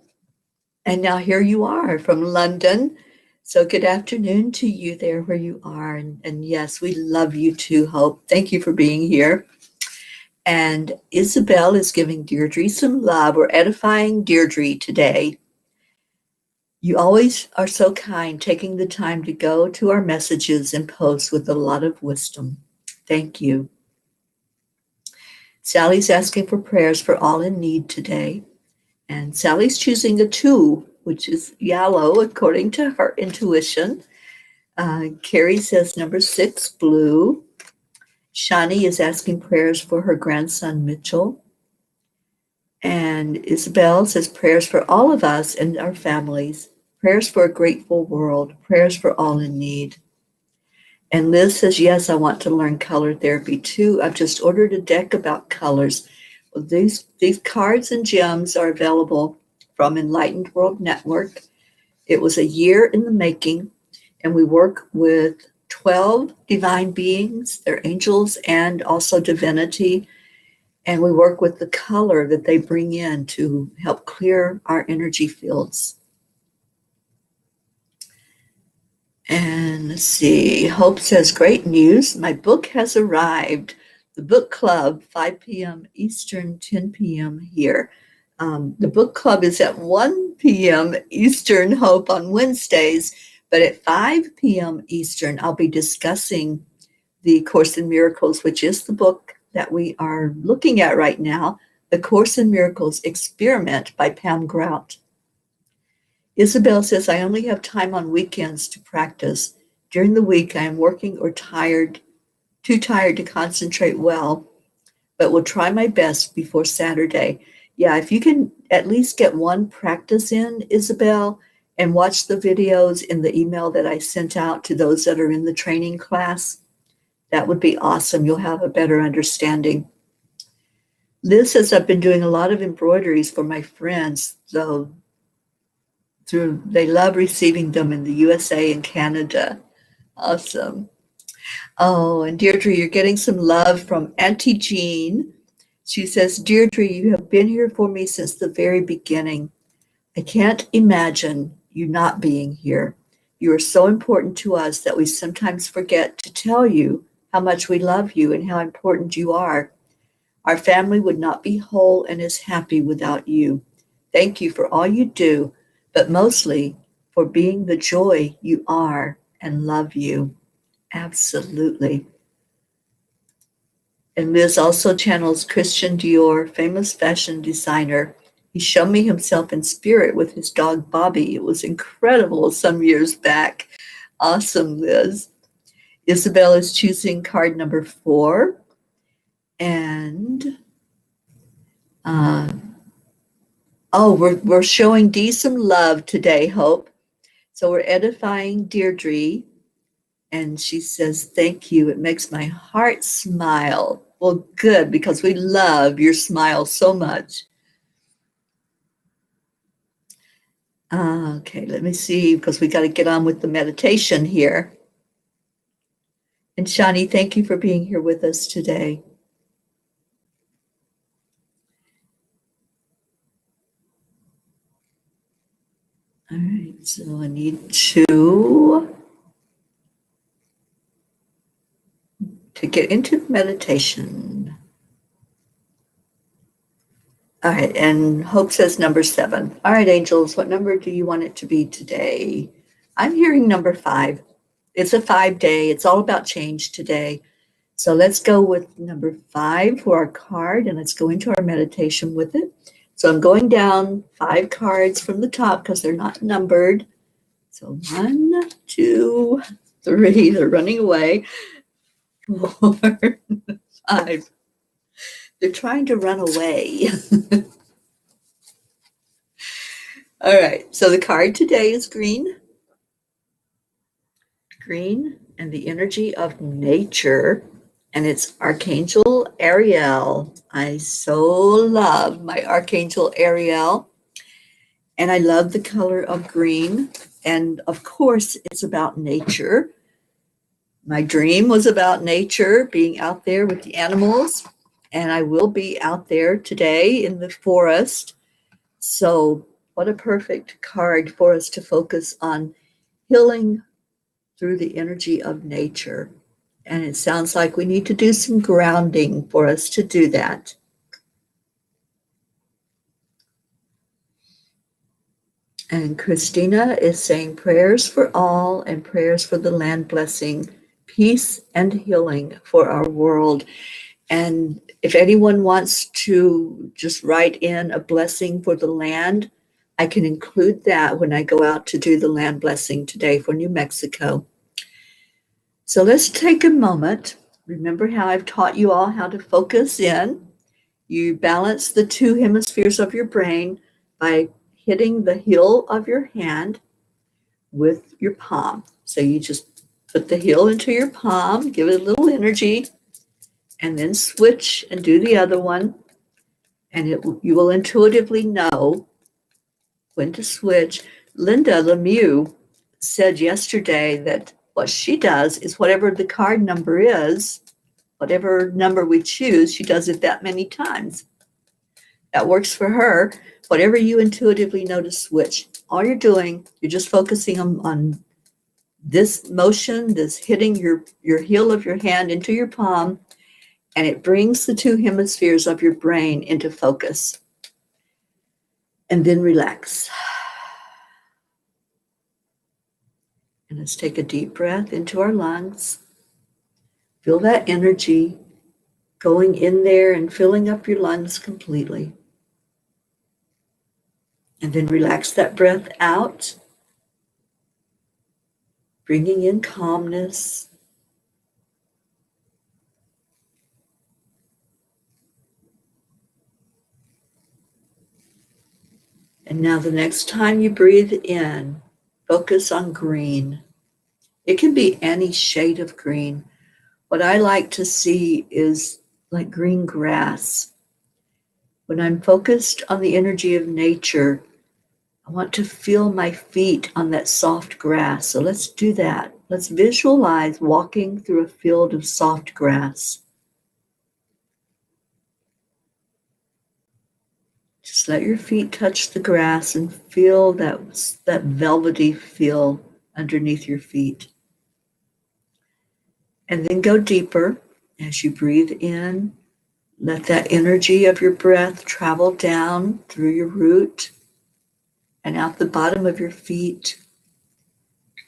now here you are from London. So good afternoon to you there where you are. And yes, we love you too, Hope. Thank you for being here. And Isabel is giving Deirdre some love. We're edifying Deirdre today. You always are so kind, taking the time to go to our messages and posts with a lot of wisdom. Thank you. Sally's asking for prayers for all in need today. And Sally's choosing a 2, which is yellow, according to her intuition. Carrie says number 6, blue. Shani is asking prayers for her grandson, Mitchell. And Isabel says prayers for all of us and our families. Prayers for a grateful world. Prayers for all in need. And Liz says, yes, I want to learn color therapy too. I've just ordered a deck about colors. Well, these cards and gems are available from Enlightened World Network. It was a year in the making, and we work with 12 divine beings, their angels, and also divinity. And we work with the color that they bring in to help clear our energy fields. And let's see, Hope says, great news. My book has arrived. The book club, 5 p.m. Eastern, 10 p.m. here. The book club is at 1 p.m. Eastern, Hope, on Wednesdays. But at 5 p.m. Eastern, I'll be discussing the Course in Miracles, which is the book that we are looking at right now, The Course in Miracles Experiment by Pam Grout. Isabel says, I only have time on weekends to practice. During the week, I am working or too tired to concentrate well, but will try my best before Saturday. Yeah, if you can at least get one practice in, Isabel, and watch the videos in the email that I sent out to those that are in the training class, that would be awesome. You'll have a better understanding. Liz says, I've been doing a lot of embroideries for my friends, though they love receiving them in the USA and Canada. Awesome. Oh, and Deirdre, you're getting some love from Auntie Jean. She says, Deirdre, you have been here for me since the very beginning. I can't imagine you not being here. You are so important to us that we sometimes forget to tell you how much we love you and how important you are. Our family would not be whole and as happy without you. Thank you for all you do, but mostly for being the joy you are, and love you. Absolutely. And Liz also channels Christian Dior, famous fashion designer. He showed me himself in spirit with his dog Bobby. It was incredible some years back. Awesome, Liz. Isabel is choosing card number 4. And we're showing Dee some love today, Hope. So we're edifying Deirdre, and she says, thank you. It makes my heart smile. Well, good, because we love your smile so much. Okay, let me see, because we got to get on with the meditation here. And Shani, thank you for being here with us today. All right, so I need to get into meditation. All right, and Hope says number 7. All right, angels, what number do you want it to be today? I'm hearing number 5. It's a 5-day. It's all about change today. So let's go with number 5 for our card, and let's go into our meditation with it. So I'm going down 5 cards from the top because they're not numbered. So 1, 2, 3, they're running away. 4, 5. They're trying to run away. All right, so the card today is green. Green and the energy of nature. And it's Archangel Ariel. I so love my Archangel Ariel. And I love the color of green. And of course, it's about nature. My dream was about nature, being out there with the animals. And I will be out there today in the forest. So what a perfect card for us to focus on healing through the energy of nature. And it sounds like we need to do some grounding for us to do that. And Christina is saying prayers for all and prayers for the land blessing, peace and healing for our world. And if anyone wants to just write in a blessing for the land, I can include that when I go out to do the land blessing today for New Mexico. So let's take a moment. Remember how I've taught you all how to focus in. You balance the 2 hemispheres of your brain by hitting the heel of your hand with your palm. So you just put the heel into your palm, give it a little energy, and then switch and do the other one. And you will intuitively know when to switch. Linda Lemieux said yesterday that what she does is whatever the card number is, whatever number we choose, she does it that many times. That works for her. Whatever you intuitively know to switch. All you're doing, you're just focusing on this motion, this hitting your heel of your hand into your palm, and it brings the 2 hemispheres of your brain into focus. And then relax. And let's take a deep breath into our lungs. Feel that energy going in there and filling up your lungs completely. And then relax that breath out, bringing in calmness. And now the next time you breathe in, focus on green. It can be any shade of green. What I like to see is like green grass. When I'm focused on the energy of nature, I want to feel my feet on that soft grass. So let's do that. Let's visualize walking through a field of soft grass. Just let your feet touch the grass and feel that velvety feel underneath your feet. And then go deeper as you breathe in. Let that energy of your breath travel down through your root and out the bottom of your feet,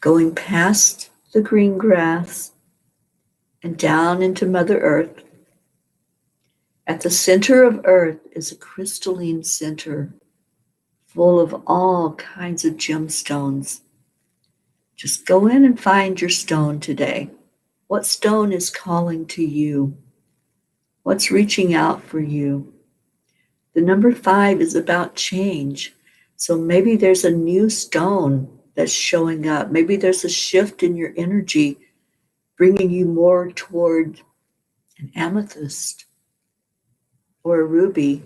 going past the green grass and down into Mother Earth. At the center of Earth is a crystalline center full of all kinds of gemstones. Just go in and find your stone today. What stone is calling to you? What's reaching out for you? The number 5 is about change. So maybe there's a new stone that's showing up. Maybe there's a shift in your energy, bringing you more toward an amethyst or a ruby.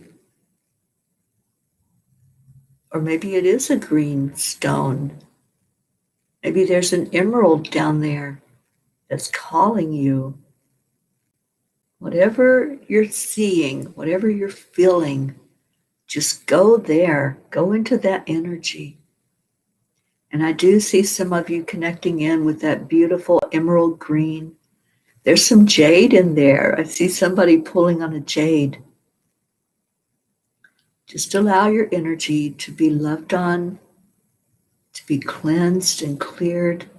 Or maybe it is a green stone. Maybe there's an emerald down there that's calling you. Whatever you're seeing, whatever you're feeling, just go there. Go into that energy. And I do see some of you connecting in with that beautiful emerald green. There's some jade in there. I see somebody pulling on a jade. Just allow your energy to be loved on, to be cleansed and cleared.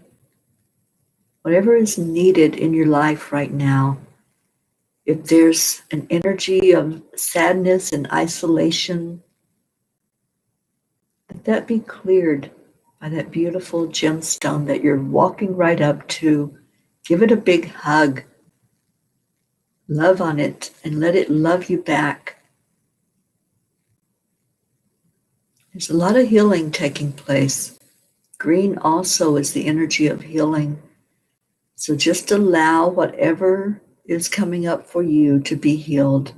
Whatever is needed in your life right now. If there's an energy of sadness and isolation, let that be cleared by that beautiful gemstone that you're walking right up to. Give it a big hug. Love on it and let it love you back. There's a lot of healing taking place. Green also is the energy of healing. So just allow whatever is coming up for you to be healed.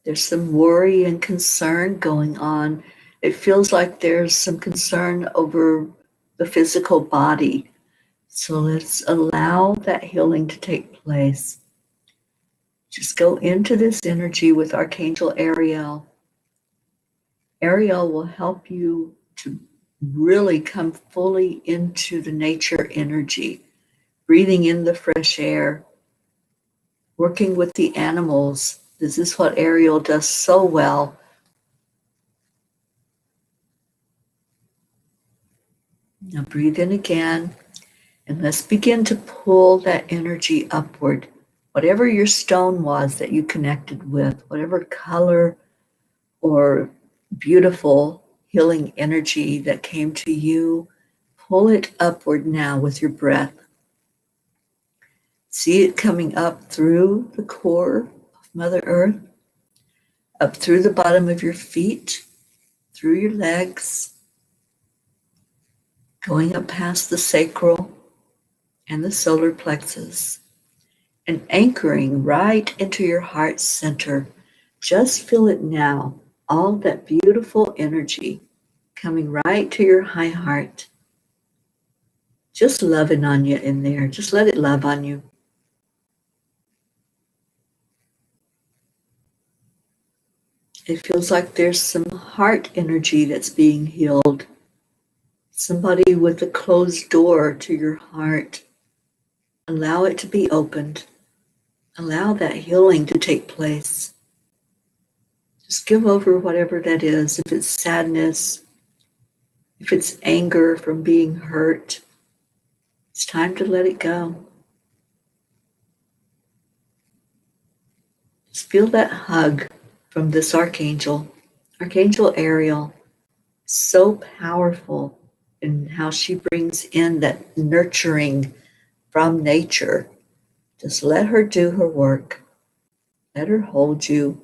There's some worry and concern going on. It feels like there's some concern over the physical body. So let's allow that healing to take place. Just go into this energy with Archangel Ariel. Ariel will help you to really come fully into the nature energy, breathing in the fresh air, working with the animals. This is what Ariel does so well. Now breathe in again, and let's begin to pull that energy upward. Whatever your stone was that you connected with, whatever color or beautiful healing energy that came to you, pull it upward now with your breath. See it coming up through the core of Mother Earth, up through the bottom of your feet, through your legs, going up past the sacral and the solar plexus, and anchoring right into your heart center. Just feel it now, all that beautiful energy coming right to your high heart. Just loving on you in there. Just let it love on you. It feels like there's some heart energy that's being healed. Somebody with a closed door to your heart. Allow it to be opened. Allow that healing to take place. Just give over whatever that is. If it's sadness, if it's anger from being hurt, it's time to let it go. Just feel that hug from this Archangel, Archangel Ariel. So powerful in how she brings in that nurturing from nature. Just let her do her work. Let her hold you.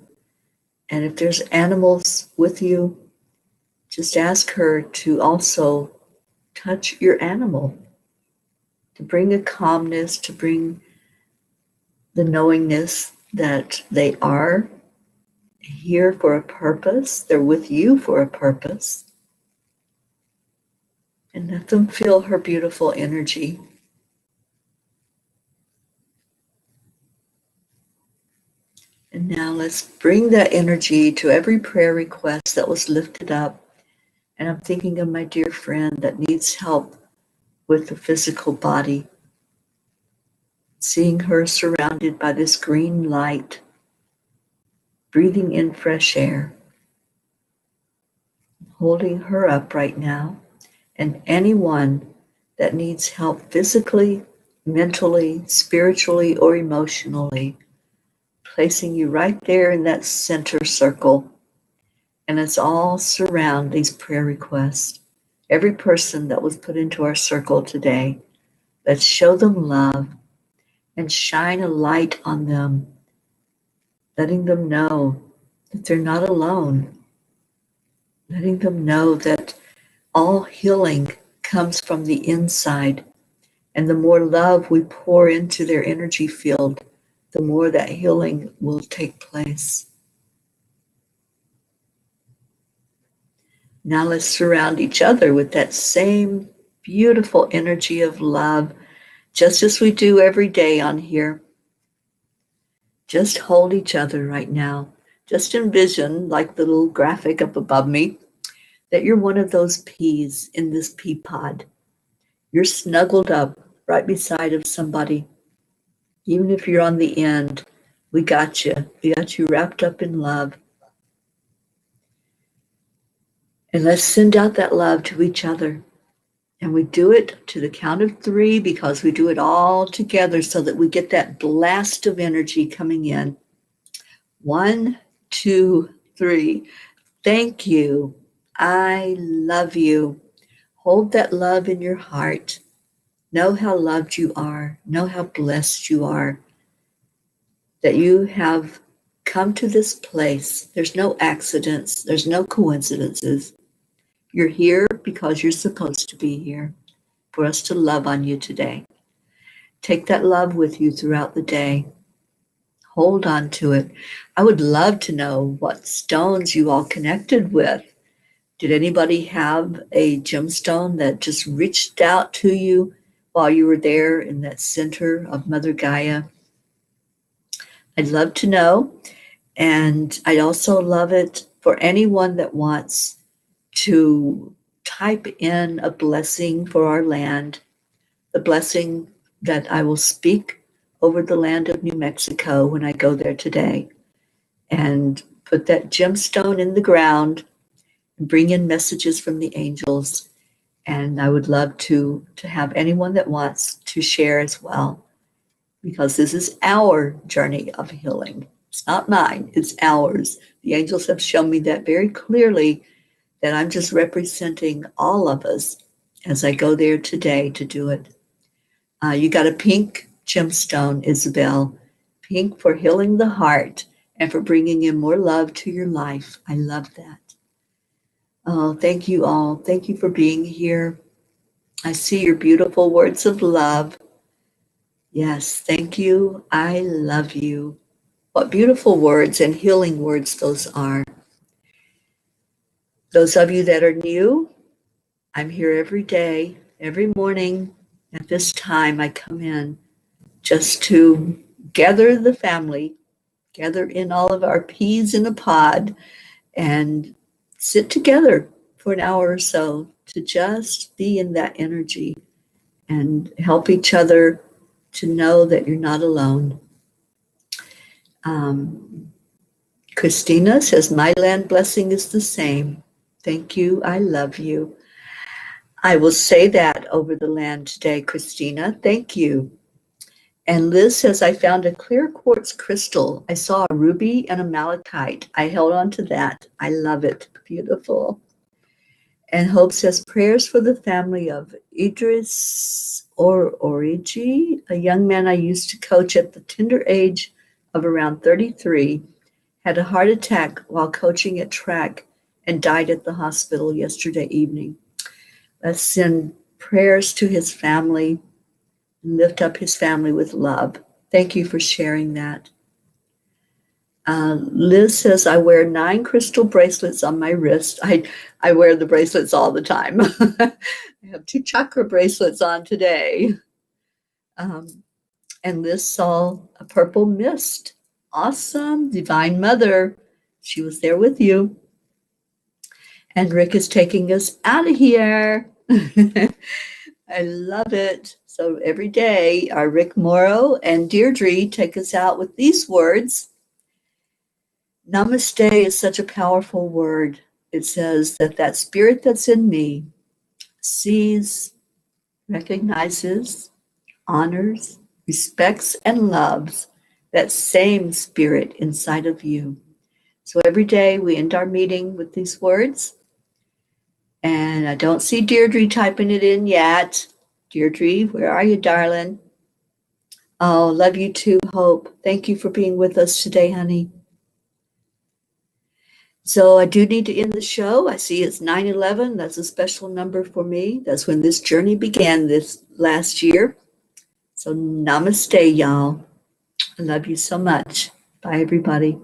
And if there's animals with you, just ask her to also touch your animal, to bring a calmness, to bring the knowingness that they are here for a purpose. They're with you for a purpose. And let them feel her beautiful energy. And now let's bring that energy to every prayer request that was lifted up. And I'm thinking of my dear friend that needs help with the physical body. Seeing her surrounded by this green light, breathing in fresh air, holding her up right now. And anyone that needs help physically, mentally, spiritually, or emotionally, placing you right there in that center circle. And let's all surround these prayer requests. Every person that was put into our circle today, let's show them love and shine a light on them, letting them know that they're not alone, letting them know that all healing comes from the inside. And the more love we pour into their energy field, the more that healing will take place. Now let's surround each other with that same beautiful energy of love, just as we do every day on here. Just hold each other right now. Just envision, like the little graphic up above me, that you're one of those peas in this pea pod. You're snuggled up right beside of somebody. Even if you're on the end, we got you. We got you wrapped up in love. And let's send out that love to each other. And we do it to the count of 3 because we do it all together so that we get that blast of energy coming in. 1, 2, 3. Thank you. I love you. Hold that love in your heart. Know how loved you are. Know how blessed you are. That you have come to this place. There's no accidents. There's no coincidences. You're here because you're supposed to be here for us to love on you today. Take that love with you throughout the day. Hold on to it. I would love to know what stones you all connected with. Did anybody have a gemstone that just reached out to you while you were there in that center of Mother Gaia? I'd love to know. And I'd also love it for anyone that wants to type in a blessing for our land, the blessing that I will speak over the land of New Mexico when I go there today, and put that gemstone in the ground and bring in messages from the angels. And I would love to have anyone that wants to share as well, because this is our journey of healing. It's not mine, it's ours. The angels have shown me that very clearly, that I'm just representing all of us as I go there today to do it. You got a pink gemstone, Isabel. Pink for healing the heart and for bringing in more love to your life. I love that. Oh, thank you all. Thank you for being here. I see your beautiful words of love. Yes, thank you. I love you. What beautiful words and healing words those are. Those of you that are new, I'm here every day, every morning. At this time, I come in just to gather the family, gather in all of our peas in a pod, and sit together for an hour or so to just be in that energy and help each other to know that you're not alone. Christina says, my land blessing is the same. Thank you. I love you. I will say that over the land today, Christina. Thank you. And Liz says, I found a clear quartz crystal. I saw a ruby and a malachite. I held on to that. I love it. Beautiful. And Hope says, prayers for the family of Idris Origi, a young man I used to coach at the tender age of around 33, had a heart attack while coaching at track and died at the hospital yesterday evening. Let's send prayers to his family and lift up his family with love. Thank you for sharing that. Liz says, I wear 9 crystal bracelets on my wrist. I wear the bracelets all the time. I have 2 chakra bracelets on today. And Liz saw a purple mist. Awesome. Divine Mother. She was there with you. And Rick is taking us out of here. I love it. So every day, our Rick Morrow and Deirdre take us out with these words. Namaste is such a powerful word. It says that spirit that's in me sees, recognizes, honors, respects, and loves that same spirit inside of you. So every day we end our meeting with these words. And I don't see Deirdre typing it in yet. Deirdre, where are you, darling? Oh, love you too, Hope. Thank you for being with us today, honey. So I do need to end the show. I see it's 9/11. That's a special number for me. That's when this journey began this last year. So namaste, y'all. I love you so much. Bye, everybody.